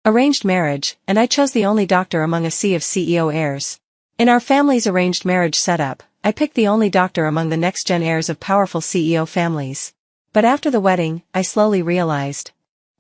Arranged marriage, and I chose the only doctor among a sea of CEO heirs. In our family's arranged marriage setup, I picked the only doctor among the next-gen heirs of powerful CEO families. But after the wedding, I slowly realized.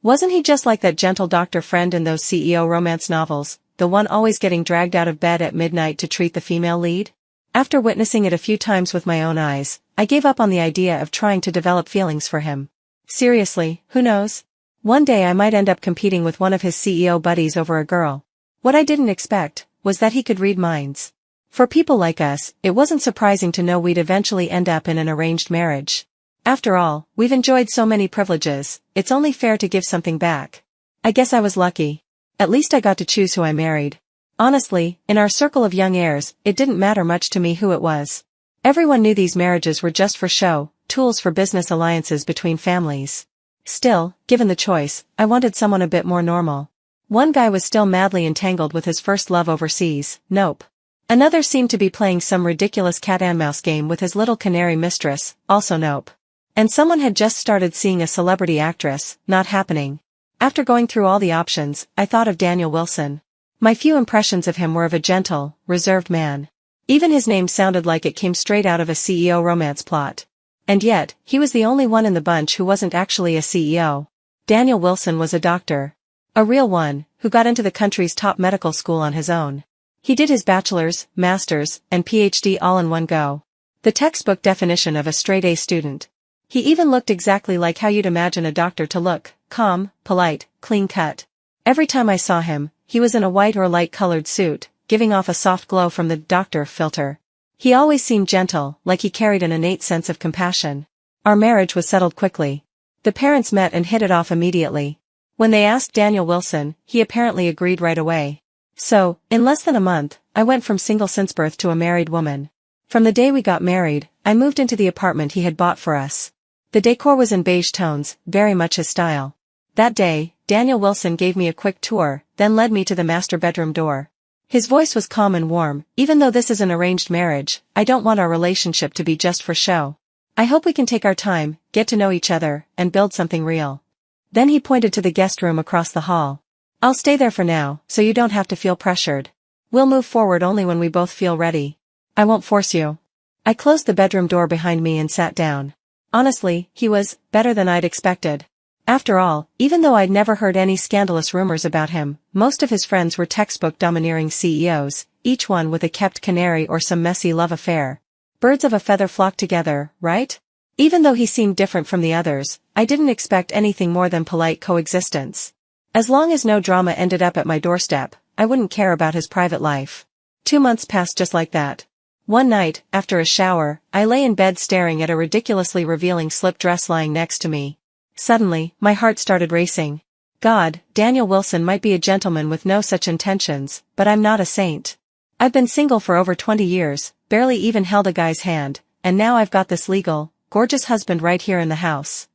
Wasn't he just like that gentle doctor friend in those CEO romance novels, the one always getting dragged out of bed at midnight to treat the female lead? After witnessing it a few times with my own eyes, I gave up on the idea of trying to develop feelings for him. Seriously, who knows? One day I might end up competing with one of his CEO buddies over a girl. What I didn't expect was that he could read minds. For people like us, it wasn't surprising to know we'd eventually end up in an arranged marriage. After all, we've enjoyed so many privileges, it's only fair to give something back. I guess I was lucky. At least I got to choose who I married. Honestly, in our circle of young heirs, it didn't matter much to me who it was. Everyone knew these marriages were just for show, tools for business alliances between families. Still, given the choice, I wanted someone a bit more normal. One guy was still madly entangled with his first love overseas, nope. Another seemed to be playing some ridiculous cat-and-mouse game with his little canary mistress, also nope. And someone had just started seeing a celebrity actress, not happening. After going through all the options, I thought of Daniel Wilson. My few impressions of him were of a gentle, reserved man. Even his name sounded like it came straight out of a CEO romance plot. And yet, he was the only one in the bunch who wasn't actually a CEO. Daniel Wilson was a doctor. A real one, who got into the country's top medical school on his own. He did his bachelor's, master's, and PhD all in one go. The textbook definition of a straight-A student. He even looked exactly like how you'd imagine a doctor to look, calm, polite, clean-cut. Every time I saw him, he was in a white or light-colored suit, giving off a soft glow from the doctor filter. He always seemed gentle, like he carried an innate sense of compassion. Our marriage was settled quickly. The parents met and hit it off immediately. When they asked Daniel Wilson, he apparently agreed right away. So, in less than a month, I went from single since birth to a married woman. From the day we got married, I moved into the apartment he had bought for us. The decor was in beige tones, very much his style. That day, Daniel Wilson gave me a quick tour, then led me to the master bedroom door. His voice was calm and warm. Even though this is an arranged marriage, I don't want our relationship to be just for show. I hope we can take our time, get to know each other, and build something real. Then he pointed to the guest room across the hall. I'll stay there for now, so you don't have to feel pressured. We'll move forward only when we both feel ready. I won't force you. I closed the bedroom door behind me and sat down. Honestly, he was better than I'd expected. After all, even though I'd never heard any scandalous rumors about him, most of his friends were textbook domineering CEOs, each one with a kept canary or some messy love affair. Birds of a feather flock together, right? Even though he seemed different from the others, I didn't expect anything more than polite coexistence. As long as no drama ended up at my doorstep, I wouldn't care about his private life. 2 months passed just like that. One night, after a shower, I lay in bed staring at a ridiculously revealing slip dress lying next to me. Suddenly, my heart started racing. God, Daniel Wilson might be a gentleman with no such intentions, but I'm not a saint. I've been single for over 20 years, barely even held a guy's hand, and now I've got this legal, gorgeous husband right here in the house.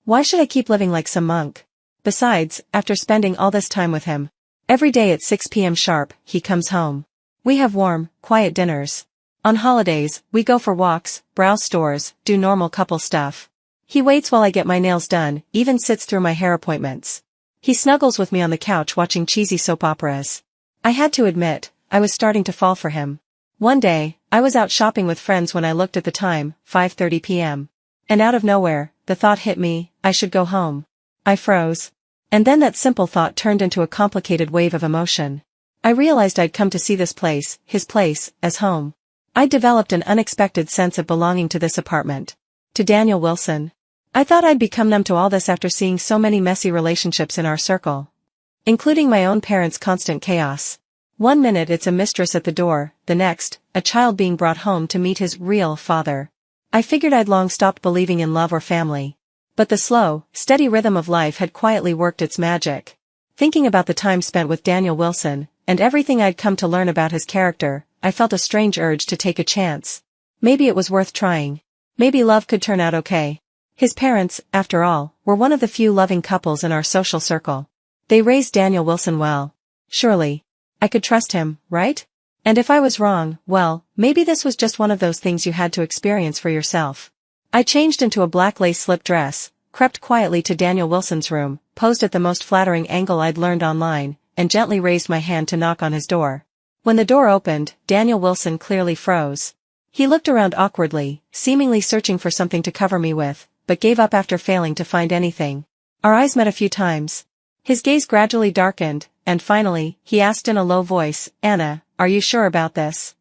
Why should I keep living like some monk? Besides, after spending all this time with him, every day at 6 p.m. sharp, he comes home. We have warm, quiet dinners. On holidays, we go for walks, browse stores, do normal couple stuff. He waits while I get my nails done, even sits through my hair appointments. He snuggles with me on the couch watching cheesy soap operas. I had to admit, I was starting to fall for him. One day, I was out shopping with friends when I looked at the time, 5:30 p.m. And out of nowhere, the thought hit me, I should go home. I froze. And then that simple thought turned into a complicated wave of emotion. I realized I'd come to see this place, his place, as home. I'd developed an unexpected sense of belonging to this apartment. To Daniel Wilson. I thought I'd become numb to all this after seeing so many messy relationships in our circle. Including my own parents' constant chaos. One minute it's a mistress at the door, the next, a child being brought home to meet his real father. I figured I'd long stopped believing in love or family. But the slow, steady rhythm of life had quietly worked its magic. Thinking about the time spent with Daniel Wilson, and everything I'd come to learn about his character, I felt a strange urge to take a chance. Maybe it was worth trying. Maybe love could turn out okay. His parents, after all, were one of the few loving couples in our social circle. They raised Daniel Wilson well. Surely, I could trust him, right? And if I was wrong, well, maybe this was just one of those things you had to experience for yourself. I changed into a black lace slip dress, crept quietly to Daniel Wilson's room, posed at the most flattering angle I'd learned online, and gently raised my hand to knock on his door. When the door opened, Daniel Wilson clearly froze. He looked around awkwardly, seemingly searching for something to cover me with, but gave up after failing to find anything. Our eyes met a few times. His gaze gradually darkened, and finally, he asked in a low voice, "Anna, are you sure about this?"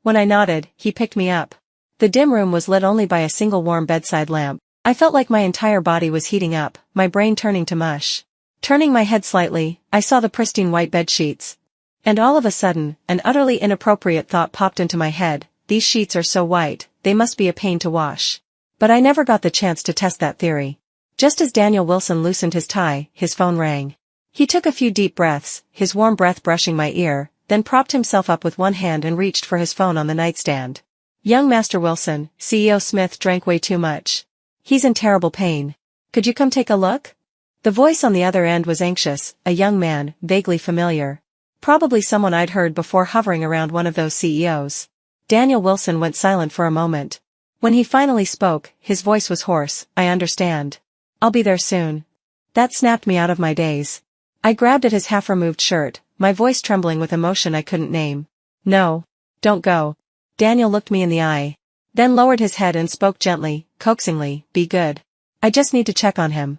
When I nodded, he picked me up. The dim room was lit only by a single warm bedside lamp. I felt like my entire body was heating up, my brain turning to mush. Turning my head slightly, I saw the pristine white bed sheets. And all of a sudden, an utterly inappropriate thought popped into my head: these sheets are so white, they must be a pain to wash. But I never got the chance to test that theory. Just as Daniel Wilson loosened his tie, his phone rang. He took a few deep breaths, his warm breath brushing my ear, then propped himself up with one hand and reached for his phone on the nightstand. "Young Master Wilson, CEO Smith drank way too much. He's in terrible pain. Could you come take a look?" The voice on the other end was anxious, a young man, vaguely familiar. Probably someone I'd heard before hovering around one of those CEOs. Daniel Wilson went silent for a moment. When he finally spoke, his voice was hoarse. "I understand. I'll be there soon." That snapped me out of my daze. I grabbed at his half-removed shirt, my voice trembling with emotion I couldn't name. "No. Don't go." Daniel looked me in the eye. Then lowered his head and spoke gently, coaxingly, "Be good. I just need to check on him."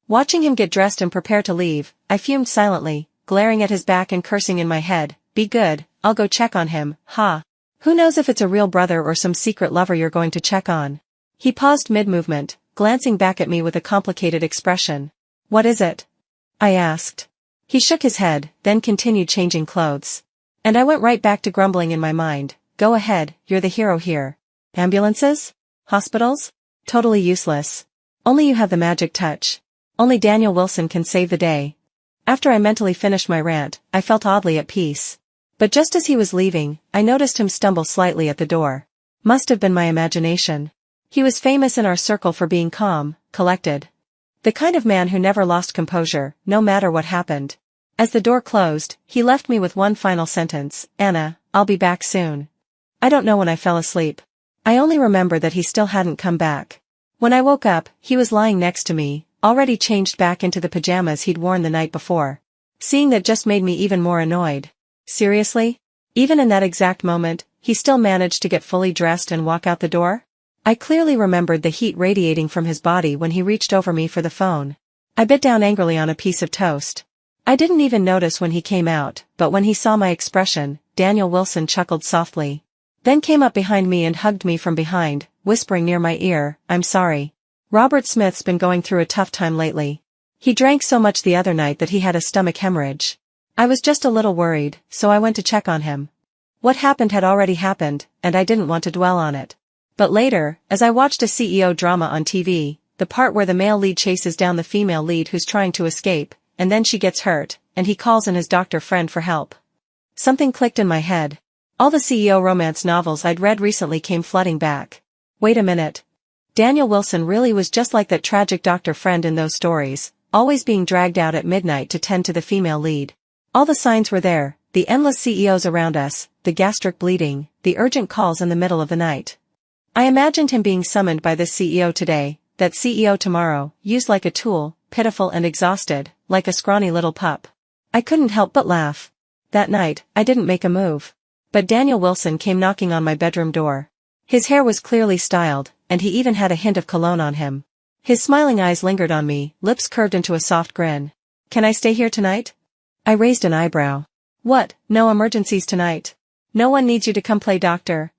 Watching him get dressed and prepare to leave, I fumed silently, glaring at his back and cursing in my head. "Be good, I'll go check on him, ha. Who knows if it's a real brother or some secret lover you're going to check on." He paused mid-movement, glancing back at me with a complicated expression. "What is it?" I asked. He shook his head, then continued changing clothes. And I went right back to grumbling in my mind. "Go ahead, you're the hero here. Ambulances? Hospitals? Totally useless. Only you have the magic touch. Only Daniel Wilson can save the day." After I mentally finished my rant, I felt oddly at peace. But just as he was leaving, I noticed him stumble slightly at the door. Must have been my imagination. He was famous in our circle for being calm, collected. The kind of man who never lost composure, no matter what happened. As the door closed, he left me with one final sentence: "Anna, I'll be back soon." I don't know when I fell asleep. I only remember that he still hadn't come back. When I woke up, he was lying next to me, already changed back into the pajamas he'd worn the night before. Seeing that just made me even more annoyed. Seriously? Even in that exact moment, he still managed to get fully dressed and walk out the door? I clearly remembered the heat radiating from his body when he reached over me for the phone. I bit down angrily on a piece of toast. I didn't even notice when he came out, but when he saw my expression, Daniel Wilson chuckled softly. Then came up behind me and hugged me from behind, whispering near my ear, "I'm sorry. Robert Smith's been going through a tough time lately. He drank so much the other night that he had a stomach hemorrhage. I was just a little worried, so I went to check on him." What happened had already happened, and I didn't want to dwell on it. But later, as I watched a CEO drama on TV, the part where the male lead chases down the female lead who's trying to escape, and then she gets hurt, and he calls in his doctor friend for help. Something clicked in my head. All the CEO romance novels I'd read recently came flooding back. Wait a minute. Daniel Wilson really was just like that tragic doctor friend in those stories, always being dragged out at midnight to tend to the female lead. All the signs were there, the endless CEOs around us, the gastric bleeding, the urgent calls in the middle of the night. I imagined him being summoned by this CEO today, that CEO tomorrow, used like a tool, pitiful and exhausted, like a scrawny little pup. I couldn't help but laugh. That night, I didn't make a move. But Daniel Wilson came knocking on my bedroom door. His hair was clearly styled, and he even had a hint of cologne on him. His smiling eyes lingered on me, lips curved into a soft grin. "Can I stay here tonight?" I raised an eyebrow. "What, no emergencies tonight? No one needs you to come play doctor?"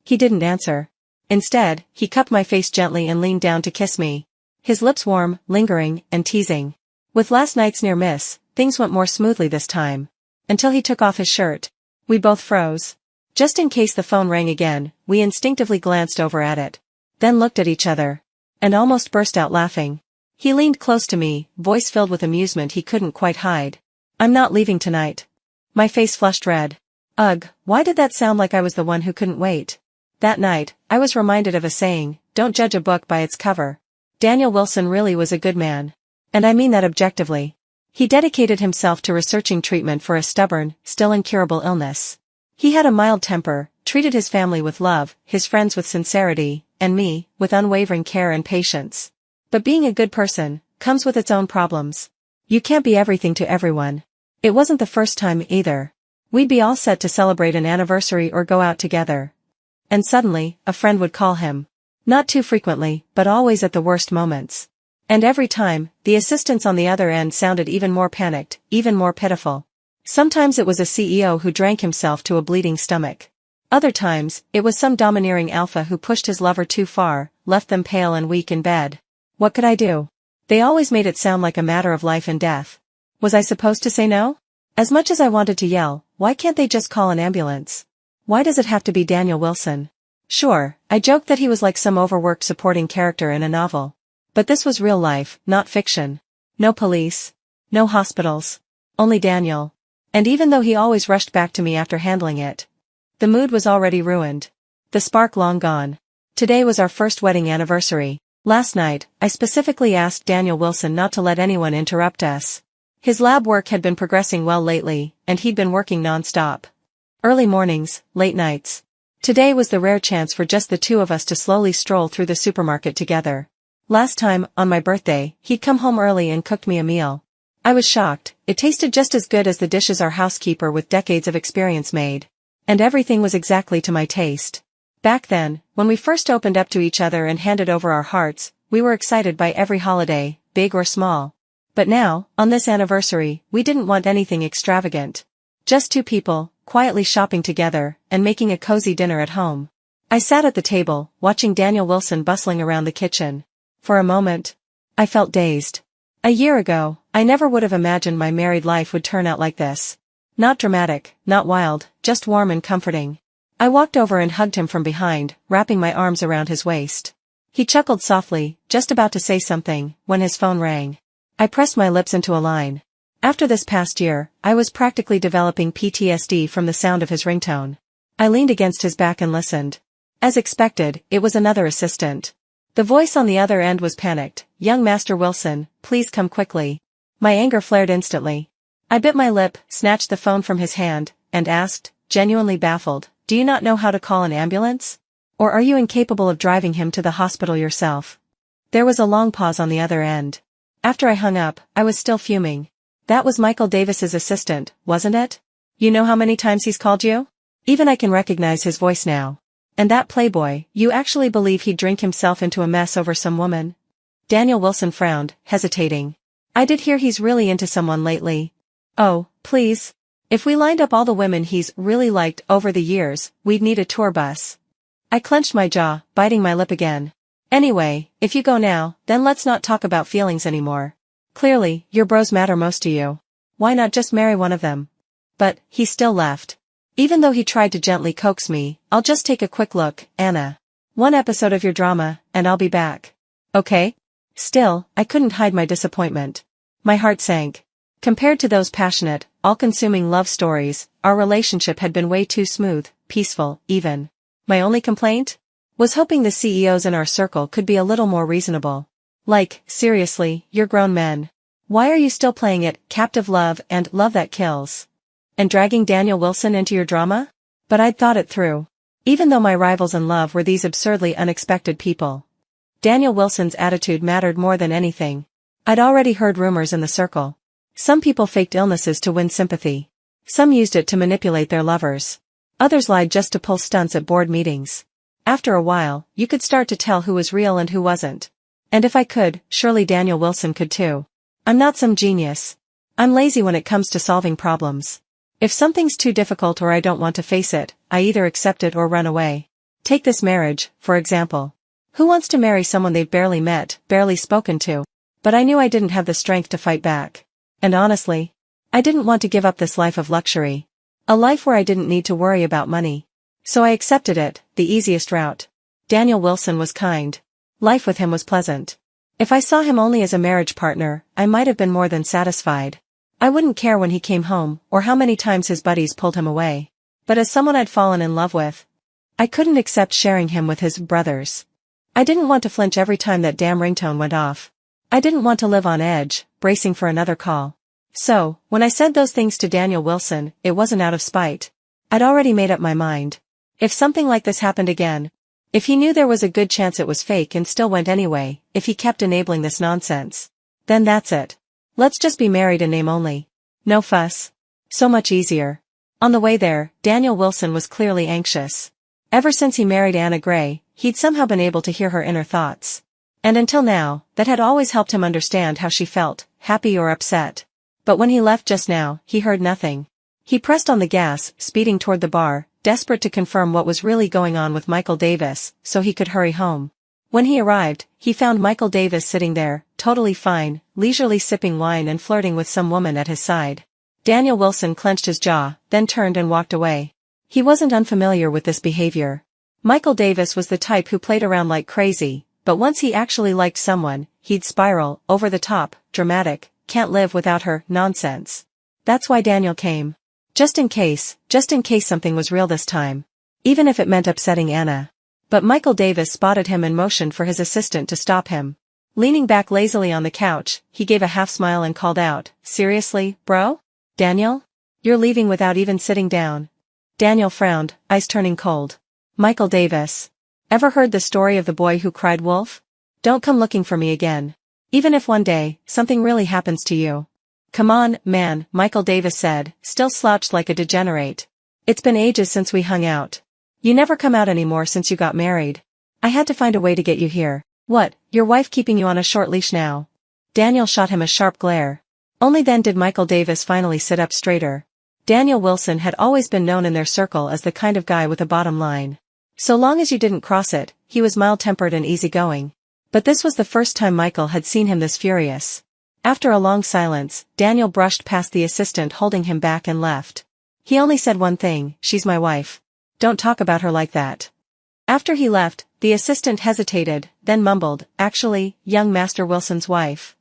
He didn't answer. Instead, he cupped my face gently and leaned down to kiss me. His lips warm, lingering, and teasing. With last night's near miss, things went more smoothly this time. Until he took off his shirt. We both froze. Just in case the phone rang again, we instinctively glanced over at it. Then looked at each other. And almost burst out laughing. He leaned close to me, voice filled with amusement he couldn't quite hide. "I'm not leaving tonight." My face flushed red. Ugh, why did that sound like I was the one who couldn't wait? That night, I was reminded of a saying, "Don't judge a book by its cover." Daniel Wilson really was a good man. And I mean that objectively. He dedicated himself to researching treatment for a stubborn, still incurable illness. He had a mild temper, treated his family with love, his friends with sincerity, and me, with unwavering care and patience. But being a good person, comes with its own problems. You can't be everything to everyone. It wasn't the first time either. We'd be all set to celebrate an anniversary or go out together. And suddenly, a friend would call him. Not too frequently, but always at the worst moments. And every time, the assistants on the other end sounded even more panicked, even more pitiful. Sometimes it was a CEO who drank himself to a bleeding stomach. Other times, it was some domineering alpha who pushed his lover too far, left them pale and weak in bed. What could I do? They always made it sound like a matter of life and death. Was I supposed to say no? As much as I wanted to yell, why can't they just call an ambulance? Why does it have to be Daniel Wilson? Sure, I joked that he was like some overworked supporting character in a novel. But this was real life, not fiction. No police. No hospitals. Only Daniel. And even though he always rushed back to me after handling it, the mood was already ruined. The spark long gone. Today was our first wedding anniversary. Last night, I specifically asked Daniel Wilson not to let anyone interrupt us. His lab work had been progressing well lately, and he'd been working non-stop. Early mornings, late nights. Today was the rare chance for just the two of us to slowly stroll through the supermarket together. Last time, on my birthday, he'd come home early and cooked me a meal. I was shocked. It tasted just as good as the dishes our housekeeper with decades of experience made. And everything was exactly to my taste. Back then, when we first opened up to each other and handed over our hearts, we were excited by every holiday, big or small. But now, on this anniversary, we didn't want anything extravagant. Just two people, quietly shopping together, and making a cozy dinner at home. I sat at the table, watching Daniel Wilson bustling around the kitchen. For a moment, I felt dazed. A year ago, I never would have imagined my married life would turn out like this. Not dramatic, not wild, just warm and comforting. I walked over and hugged him from behind, wrapping my arms around his waist. He chuckled softly, just about to say something, when his phone rang. I pressed my lips into a line. After this past year, I was practically developing PTSD from the sound of his ringtone. I leaned against his back and listened. As expected, it was another assistant. The voice on the other end was panicked. "Young Master Wilson, please come quickly." My anger flared instantly. I bit my lip, snatched the phone from his hand, and asked, genuinely baffled, "Do you not know how to call an ambulance? Or are you incapable of driving him to the hospital yourself?" There was a long pause on the other end. After I hung up, I was still fuming. "That was Michael Davis's assistant, wasn't it? You know how many times he's called you? Even I can recognize his voice now. And that playboy, you actually believe he'd drink himself into a mess over some woman?" Daniel Wilson frowned, hesitating. "I did hear he's really into someone lately." "Oh, please. If we lined up all the women he's really liked over the years, we'd need a tour bus." I clenched my jaw, biting my lip again. "Anyway, if you go now, then let's not talk about feelings anymore. Clearly, your bros matter most to you. Why not just marry one of them?" But, he still left. Even though he tried to gently coax me, "I'll just take a quick look, Anna. One episode of your drama, and I'll be back. Okay?" Still, I couldn't hide my disappointment. My heart sank. Compared to those passionate, all-consuming love stories, our relationship had been way too smooth, peaceful, even. My only complaint? Was hoping the CEOs in our circle could be a little more reasonable. Like, seriously, you're grown men. Why are you still playing it, captive love and love that kills? And dragging Daniel Wilson into your drama? But I'd thought it through. Even though my rivals in love were these absurdly unexpected people, Daniel Wilson's attitude mattered more than anything. I'd already heard rumors in the circle. Some people faked illnesses to win sympathy. Some used it to manipulate their lovers. Others lied just to pull stunts at board meetings. After a while, you could start to tell who was real and who wasn't. And if I could, surely Daniel Wilson could too. I'm not some genius. I'm lazy when it comes to solving problems. If something's too difficult or I don't want to face it, I either accept it or run away. Take this marriage, for example. Who wants to marry someone they've barely met, barely spoken to? But I knew I didn't have the strength to fight back. And honestly, I didn't want to give up this life of luxury. A life where I didn't need to worry about money. So I accepted it, the easiest route. Daniel Wilson was kind. Life with him was pleasant. If I saw him only as a marriage partner, I might have been more than satisfied. I wouldn't care when he came home, or how many times his buddies pulled him away. But as someone I'd fallen in love with, I couldn't accept sharing him with his brothers. I didn't want to flinch every time that damn ringtone went off. I didn't want to live on edge, bracing for another call. So, when I said those things to Daniel Wilson, it wasn't out of spite. I'd already made up my mind. If something like this happened again, if he knew there was a good chance it was fake and still went anyway, if he kept enabling this nonsense, then that's it. Let's just be married in name only. No fuss. So much easier. On the way there, Daniel Wilson was clearly anxious. Ever since he married Anna Gray, he'd somehow been able to hear her inner thoughts. And until now, that had always helped him understand how she felt, happy or upset. But when he left just now, he heard nothing. He pressed on the gas, speeding toward the bar, desperate to confirm what was really going on with Michael Davis, so he could hurry home. When he arrived, he found Michael Davis sitting there, totally fine, leisurely sipping wine and flirting with some woman at his side. Daniel Wilson clenched his jaw, then turned and walked away. He wasn't unfamiliar with this behavior. Michael Davis was the type who played around like crazy, but once he actually liked someone, he'd spiral, over the top, dramatic, can't live without her, nonsense. That's why Daniel came. Just in case something was real this time. Even if it meant upsetting Anna. But Michael Davis spotted him and motioned for his assistant to stop him. Leaning back lazily on the couch, he gave a half smile and called out, "Seriously, bro? Daniel? You're leaving without even sitting down." Daniel frowned, eyes turning cold. "Michael Davis. Ever heard the story of the boy who cried wolf? Don't come looking for me again. Even if one day, something really happens to you." "Come on, man," Michael Davis said, still slouched like a degenerate. "It's been ages since we hung out. You never come out anymore since you got married. I had to find a way to get you here. What, your wife keeping you on a short leash now?" Daniel shot him a sharp glare. Only then did Michael Davis finally sit up straighter. Daniel Wilson had always been known in their circle as the kind of guy with a bottom line. So long as you didn't cross it, he was mild-tempered and easygoing. But this was the first time Michael had seen him this furious. After a long silence, Daniel brushed past the assistant holding him back and left. He only said one thing, "She's my wife. Don't talk about her like that." After he left, the assistant hesitated, then mumbled, "Actually, young Master Wilson's wife."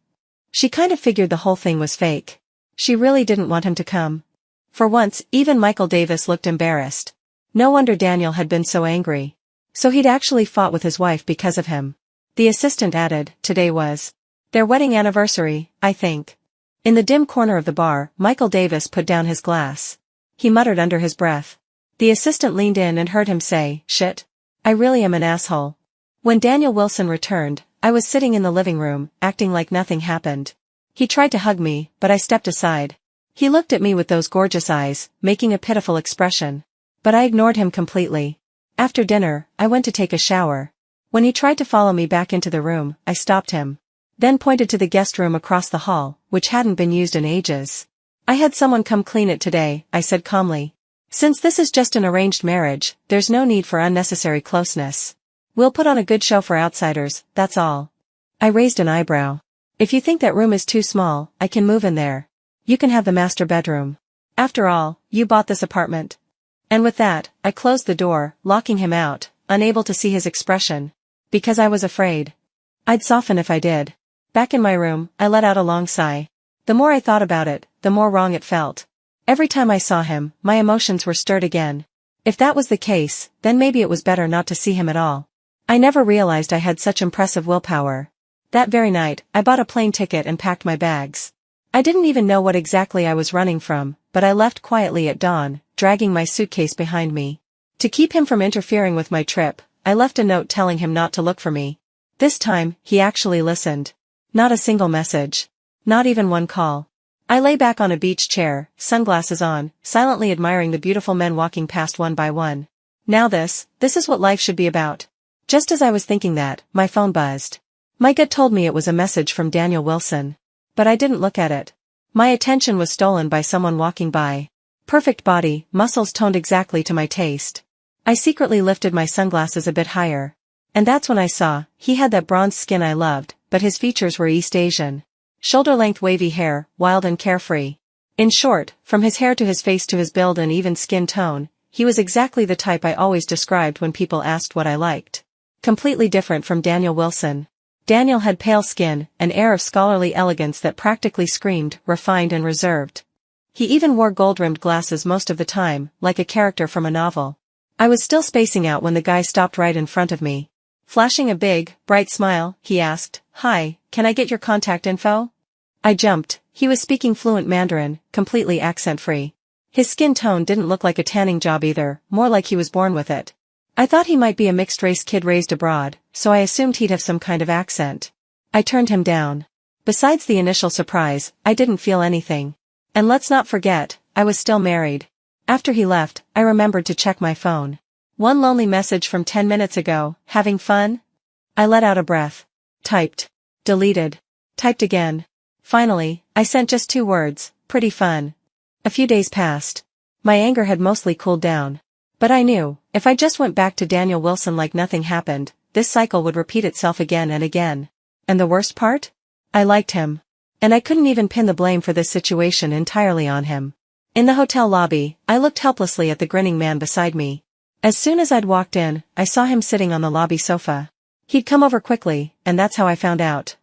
She kind of figured the whole thing was fake. She really didn't want him to come. For once, even Michael Davis looked embarrassed. No wonder Daniel had been so angry. So he'd actually fought with his wife because of him. The assistant added, "Today was their wedding anniversary, I think." In the dim corner of the bar, Michael Davis put down his glass. He muttered under his breath. The assistant leaned in and heard him say, "Shit. I really am an asshole." When Daniel Wilson returned, I was sitting in the living room, acting like nothing happened. He tried to hug me, but I stepped aside. He looked at me with those gorgeous eyes, making a pitiful expression. But I ignored him completely. After dinner, I went to take a shower. When he tried to follow me back into the room, I stopped him. Then pointed to the guest room across the hall, which hadn't been used in ages. "I had someone come clean it today," I said calmly. "Since this is just an arranged marriage, there's no need for unnecessary closeness. We'll put on a good show for outsiders, that's all." I raised an eyebrow. "If you think that room is too small, I can move in there. You can have the master bedroom. After all, you bought this apartment." And with that, I closed the door, locking him out, unable to see his expression. Because I was afraid. I'd soften if I did. Back in my room, I let out a long sigh. The more I thought about it, the more wrong it felt. Every time I saw him, my emotions were stirred again. If that was the case, then maybe it was better not to see him at all. I never realized I had such impressive willpower. That very night, I bought a plane ticket and packed my bags. I didn't even know what exactly I was running from, but I left quietly at dawn, dragging my suitcase behind me. To keep him from interfering with my trip, I left a note telling him not to look for me. This time, he actually listened. Not a single message. Not even one call. I lay back on a beach chair, sunglasses on, silently admiring the beautiful men walking past one by one. Now this is what life should be about. Just as I was thinking that, my phone buzzed. My gut told me it was a message from Daniel Wilson. But I didn't look at it. My attention was stolen by someone walking by. Perfect body, muscles toned exactly to my taste. I secretly lifted my sunglasses a bit higher. And that's when I saw, he had that bronzed skin I loved, but his features were East Asian. Shoulder-length wavy hair, wild and carefree. In short, from his hair to his face to his build and even skin tone, he was exactly the type I always described when people asked what I liked. Completely different from Daniel Wilson. Daniel had pale skin, an air of scholarly elegance that practically screamed, refined and reserved. He even wore gold-rimmed glasses most of the time, like a character from a novel. I was still spacing out when the guy stopped right in front of me. Flashing a big, bright smile, he asked, "Hi, can I get your contact info?" I jumped. He was speaking fluent Mandarin, completely accent-free. His skin tone didn't look like a tanning job either, more like he was born with it. I thought he might be a mixed-race kid raised abroad, so I assumed he'd have some kind of accent. I turned him down. Besides the initial surprise, I didn't feel anything. And let's not forget, I was still married. After he left, I remembered to check my phone. One lonely message from 10 minutes ago, having fun? I let out a breath. Typed. Deleted. Typed again. Finally, I sent just 2 words, pretty fun. A few days passed. My anger had mostly cooled down. But I knew, if I just went back to Daniel Wilson like nothing happened, this cycle would repeat itself again and again. And the worst part? I liked him. And I couldn't even pin the blame for this situation entirely on him. In the hotel lobby, I looked helplessly at the grinning man beside me. As soon as I'd walked in, I saw him sitting on the lobby sofa. He'd come over quickly, and that's how I found out.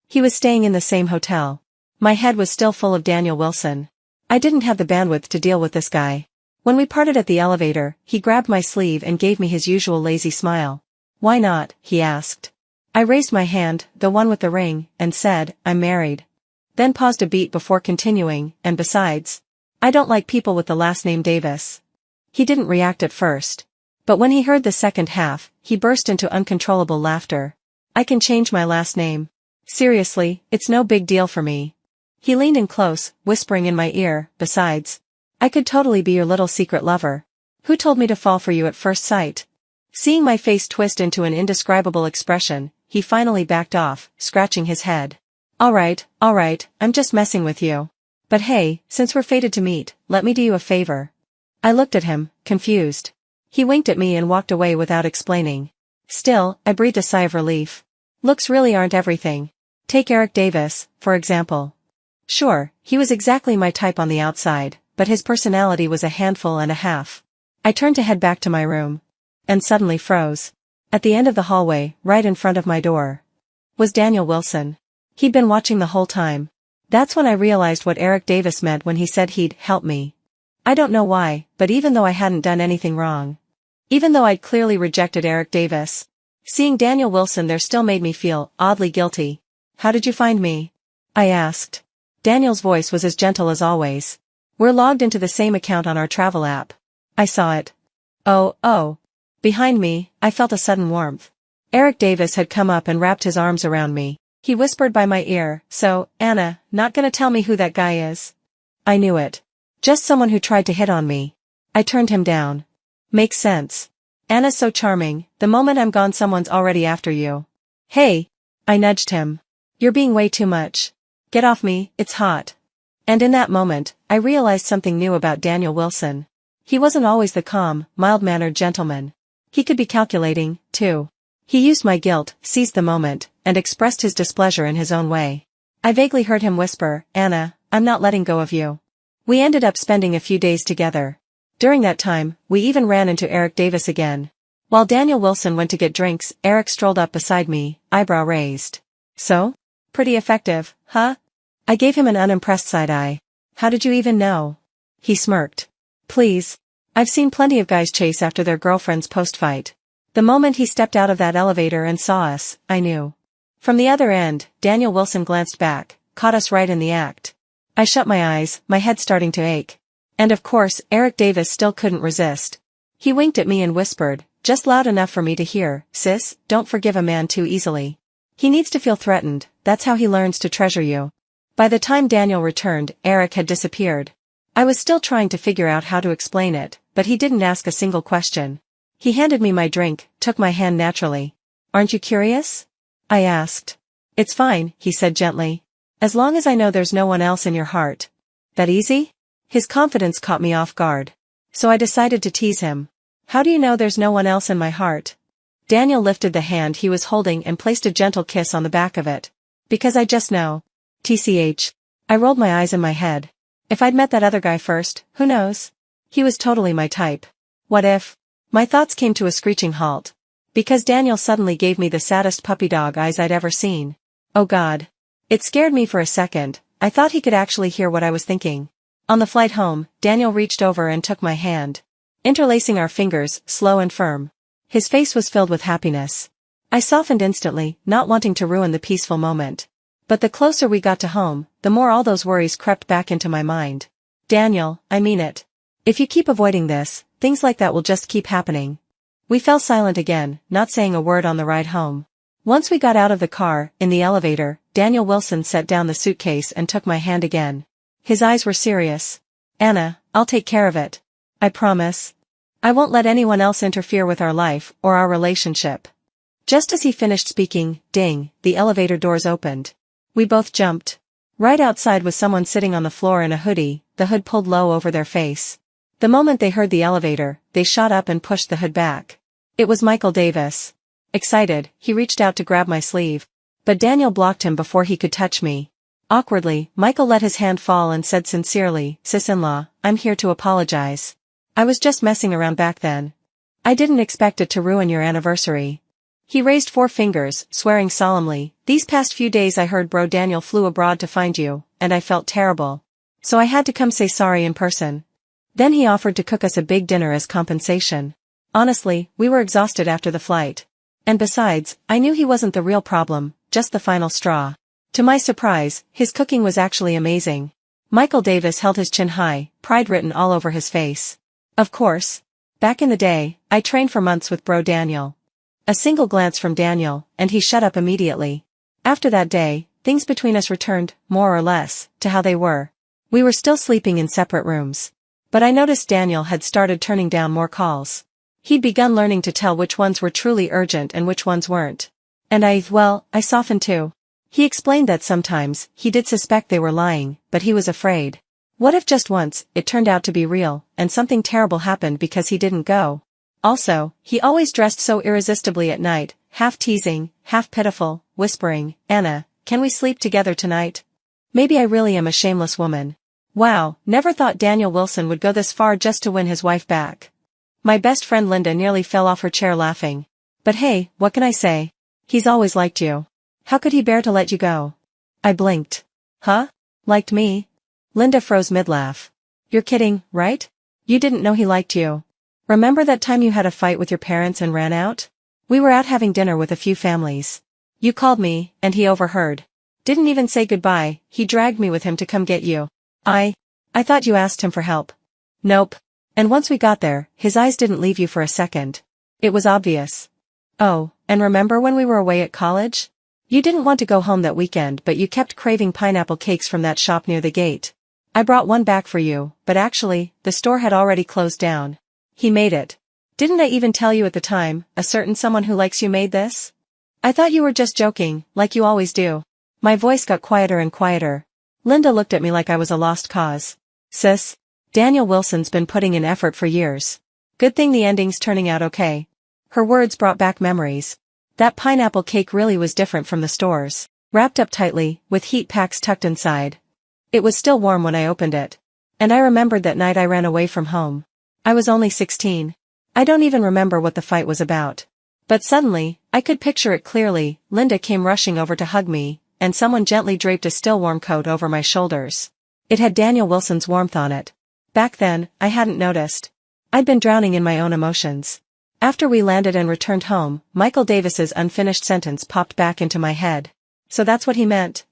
He was staying in the same hotel. My head was still full of Daniel Wilson. I didn't have the bandwidth to deal with this guy. When we parted at the elevator, he grabbed my sleeve and gave me his usual lazy smile. Why not? He asked. I raised my hand, the one with the ring, and said, I'm married. Then paused a beat before continuing, and besides, I don't like people with the last name Davis. He didn't react at first. But when he heard the second half, he burst into uncontrollable laughter. I can change my last name. Seriously, it's no big deal for me. He leaned in close, whispering in my ear, besides, I could totally be your little secret lover. Who told me to fall for you at first sight? Seeing my face twist into an indescribable expression, he finally backed off, scratching his head. Alright, I'm just messing with you. But hey, since we're fated to meet, let me do you a favor. I looked at him, confused. He winked at me and walked away without explaining. Still, I breathed a sigh of relief. Looks really aren't everything. Take Eric Davis, for example. Sure, he was exactly my type on the outside, but his personality was a handful and a half. I turned to head back to my room. And suddenly froze. At the end of the hallway, right in front of my door, was Daniel Wilson. He'd been watching the whole time. That's when I realized what Eric Davis meant when he said he'd help me. I don't know why, but even though I hadn't done anything wrong, even though I'd clearly rejected Eric Davis, seeing Daniel Wilson there still made me feel oddly guilty. How did you find me? I asked. Daniel's voice was as gentle as always. We're logged into the same account on our travel app. I saw it. Oh. Behind me, I felt a sudden warmth. Eric Davis had come up and wrapped his arms around me. He whispered by my ear, so, Anna, not gonna tell me who that guy is? I knew it. Just someone who tried to hit on me. I turned him down. Makes sense. Anna's so charming, the moment I'm gone someone's already after you. Hey! I nudged him. You're being way too much. Get off me, it's hot. And in that moment, I realized something new about Daniel Wilson. He wasn't always the calm, mild-mannered gentleman. He could be calculating, too. He used my guilt, seized the moment, and expressed his displeasure in his own way. I vaguely heard him whisper, Anna, I'm not letting go of you. We ended up spending a few days together. During that time, we even ran into Eric Davis again. While Daniel Wilson went to get drinks, Eric strolled up beside me, eyebrow raised. So? Pretty effective, huh? I gave him an unimpressed side eye. How did you even know? He smirked. Please. I've seen plenty of guys chase after their girlfriends post-fight. The moment he stepped out of that elevator and saw us, I knew. From the other end, Daniel Wilson glanced back, caught us right in the act. I shut my eyes, my head starting to ache. And of course, Eric Davis still couldn't resist. He winked at me and whispered, just loud enough for me to hear, sis, don't forgive a man too easily. He needs to feel threatened, that's how he learns to treasure you. By the time Daniel returned, Eric had disappeared. I was still trying to figure out how to explain it, but he didn't ask a single question. He handed me my drink, took my hand naturally. Aren't you curious? I asked. It's fine, he said gently. As long as I know there's no one else in your heart. That easy? His confidence caught me off guard. So I decided to tease him. How do you know there's no one else in my heart? Daniel lifted the hand he was holding and placed a gentle kiss on the back of it. Because I just know. TCH. I rolled my eyes in my head. If I'd met that other guy first, who knows? He was totally my type. What if? My thoughts came to a screeching halt. Because Daniel suddenly gave me the saddest puppy dog eyes I'd ever seen. Oh God. It scared me for a second. I thought he could actually hear what I was thinking. On the flight home, Daniel reached over and took my hand. Interlacing our fingers, slow and firm. His face was filled with happiness. I softened instantly, not wanting to ruin the peaceful moment. But the closer we got to home, the more all those worries crept back into my mind. Daniel, I mean it. If you keep avoiding this, things like that will just keep happening. We fell silent again, not saying a word on the ride home. Once we got out of the car, in the elevator, Daniel Wilson set down the suitcase and took my hand again. His eyes were serious. Anna, I'll take care of it. I promise. I won't let anyone else interfere with our life or our relationship. Just as he finished speaking, ding, the elevator doors opened. We both jumped. Right outside was someone sitting on the floor in a hoodie, the hood pulled low over their face. The moment they heard the elevator, they shot up and pushed the hood back. It was Michael Davis. Excited, he reached out to grab my sleeve. But Daniel blocked him before he could touch me. Awkwardly, Michael let his hand fall and said sincerely, "Sis-in-law, I'm here to apologize. I was just messing around back then. I didn't expect it to ruin your anniversary." He raised 4 fingers, swearing solemnly, "These past few days I heard bro Daniel flew abroad to find you, and I felt terrible. So I had to come say sorry in person." Then he offered to cook us a big dinner as compensation. Honestly, we were exhausted after the flight. And besides, I knew he wasn't the real problem, just the final straw. To my surprise, his cooking was actually amazing. Michael Davis held his chin high, pride written all over his face. Of course. Back in the day, I trained for months with bro Daniel. A single glance from Daniel, and he shut up immediately. After that day, things between us returned, more or less, to how they were. We were still sleeping in separate rooms. But I noticed Daniel had started turning down more calls. He'd begun learning to tell which ones were truly urgent and which ones weren't. And I softened too. He explained that sometimes, he did suspect they were lying, but he was afraid. What if just once, it turned out to be real, and something terrible happened because he didn't go? Also, he always dressed so irresistibly at night, half teasing, half pitiful, whispering, "Anna, can we sleep together tonight?" Maybe I really am a shameless woman. Wow, never thought Daniel Wilson would go this far just to win his wife back. My best friend Linda nearly fell off her chair laughing. But hey, what can I say? He's always liked you. How could he bear to let you go? I blinked. Huh? Liked me? Linda froze mid-laugh. You're kidding, right? You didn't know he liked you. Remember that time you had a fight with your parents and ran out? We were out having dinner with a few families. You called me, and he overheard. Didn't even say goodbye, he dragged me with him to come get you. I thought you asked him for help. Nope. And once we got there, his eyes didn't leave you for a second. It was obvious. Oh, and remember when we were away at college? You didn't want to go home that weekend but you kept craving pineapple cakes from that shop near the gate. I brought one back for you, but actually, the store had already closed down. He made it. Didn't I even tell you at the time, a certain someone who likes you made this? I thought you were just joking, like you always do. My voice got quieter and quieter. Linda looked at me like I was a lost cause. Sis, Daniel Wilson's been putting in effort for years. Good thing the ending's turning out okay. Her words brought back memories. That pineapple cake really was different from the stores. Wrapped up tightly, with heat packs tucked inside. It was still warm when I opened it. And I remembered that night I ran away from home. I was only 16. I don't even remember what the fight was about. But suddenly, I could picture it clearly. Linda came rushing over to hug me, and someone gently draped a still warm coat over my shoulders. It had Daniel Wilson's warmth on it. Back then, I hadn't noticed. I'd been drowning in my own emotions. After we landed and returned home, Michael Davis's unfinished sentence popped back into my head. So that's what he meant.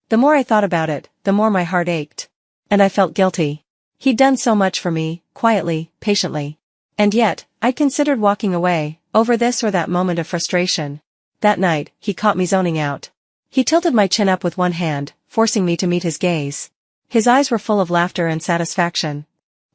The more I thought about it, the more my heart ached. And I felt guilty. He'd done so much for me, quietly, patiently. And yet, I'd considered walking away, over this or that moment of frustration. That night, he caught me zoning out. He tilted my chin up with one hand, forcing me to meet his gaze. His eyes were full of laughter and satisfaction.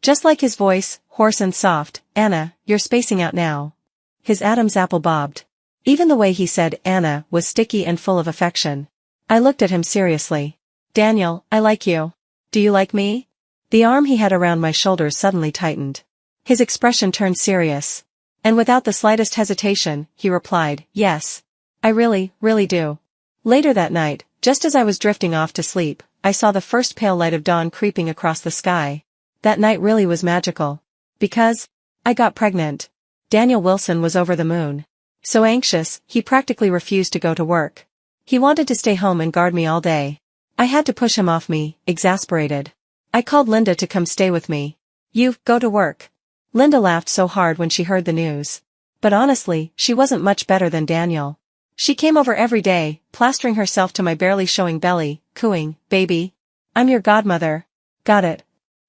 Just like his voice, hoarse and soft, "Anna, you're spacing out now." His Adam's apple bobbed. Even the way he said Anna was sticky and full of affection. I looked at him seriously. "Daniel, I like you. Do you like me?" The arm he had around my shoulders suddenly tightened. His expression turned serious. And without the slightest hesitation, he replied, "Yes. I really, really do." Later that night, just as I was drifting off to sleep, I saw the first pale light of dawn creeping across the sky. That night really was magical. Because I got pregnant. Daniel Wilson was over the moon. So anxious, he practically refused to go to work. He wanted to stay home and guard me all day. I had to push him off me, exasperated. I called Linda to come stay with me. "You, go to work." Linda laughed so hard when she heard the news. But honestly, she wasn't much better than Daniel. She came over every day, plastering herself to my barely showing belly, cooing, "Baby, I'm your godmother." Got it.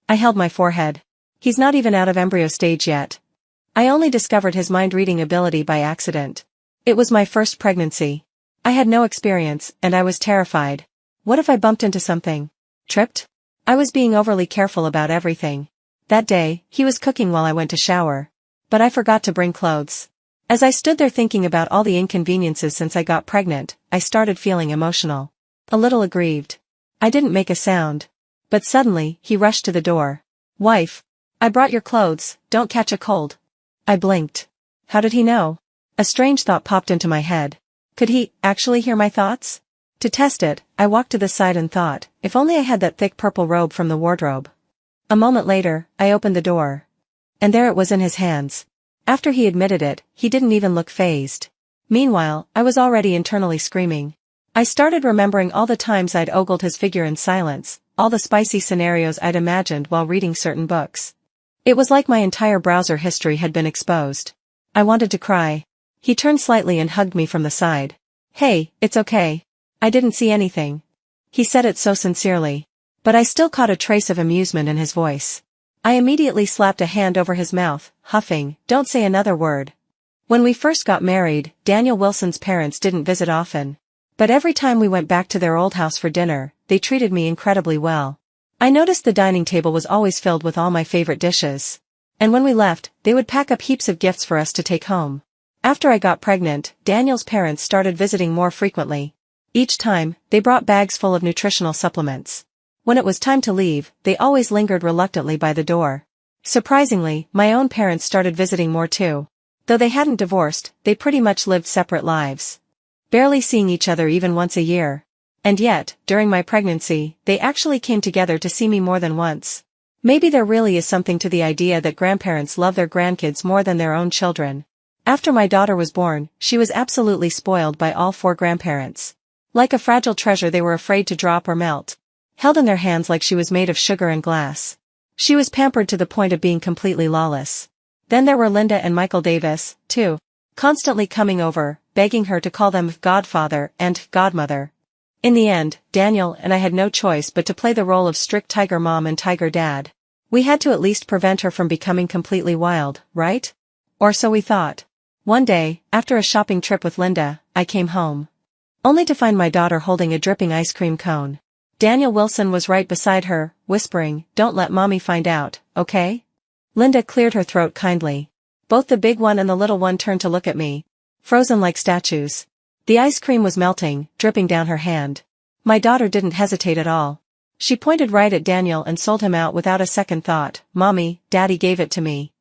I held my forehead. He's not even out of embryo stage yet. I only discovered his mind-reading ability by accident. It was my first pregnancy. I had no experience, and I was terrified. What if I bumped into something? Tripped? I was being overly careful about everything. That day, he was cooking while I went to shower. But I forgot to bring clothes. As I stood there thinking about all the inconveniences since I got pregnant, I started feeling emotional. A little aggrieved. I didn't make a sound. But suddenly, he rushed to the door. "Wife. I brought your clothes, don't catch a cold." I blinked. How did he know? A strange thought popped into my head. Could he actually hear my thoughts? To test it, I walked to the side and thought, if only I had that thick purple robe from the wardrobe. A moment later, I opened the door. And there it was in his hands. After he admitted it, he didn't even look fazed. Meanwhile, I was already internally screaming. I started remembering all the times I'd ogled his figure in silence, all the spicy scenarios I'd imagined while reading certain books. It was like my entire browser history had been exposed. I wanted to cry. He turned slightly and hugged me from the side. "Hey, it's okay. I didn't see anything." He said it so sincerely. But I still caught a trace of amusement in his voice. I immediately slapped a hand over his mouth, huffing, "Don't say another word." When we first got married, Daniel Wilson's parents didn't visit often. But every time we went back to their old house for dinner, they treated me incredibly well. I noticed the dining table was always filled with all my favorite dishes. And when we left, they would pack up heaps of gifts for us to take home. After I got pregnant, Daniel's parents started visiting more frequently. Each time, they brought bags full of nutritional supplements. When it was time to leave, they always lingered reluctantly by the door. Surprisingly, my own parents started visiting more too. Though they hadn't divorced, they pretty much lived separate lives. Barely seeing each other even once a year. And yet, during my pregnancy, they actually came together to see me more than once. Maybe there really is something to the idea that grandparents love their grandkids more than their own children. After my daughter was born, she was absolutely spoiled by all four grandparents. Like a fragile treasure they were afraid to drop or melt. Held in their hands like she was made of sugar and glass. She was pampered to the point of being completely lawless. Then there were Linda and Michael Davis, too. Constantly coming over, begging her to call them godfather and godmother. In the end, Daniel and I had no choice but to play the role of strict tiger mom and tiger dad. We had to at least prevent her from becoming completely wild, right? Or so we thought. One day, after a shopping trip with Linda, I came home. Only to find my daughter holding a dripping ice cream cone. Daniel Wilson was right beside her, whispering, "Don't let mommy find out, okay?" Linda cleared her throat kindly. Both the big one and the little one turned to look at me. Frozen like statues. The ice cream was melting, dripping down her hand. My daughter didn't hesitate at all. She pointed right at Daniel and sold him out without a second thought. "Mommy, Daddy gave it to me."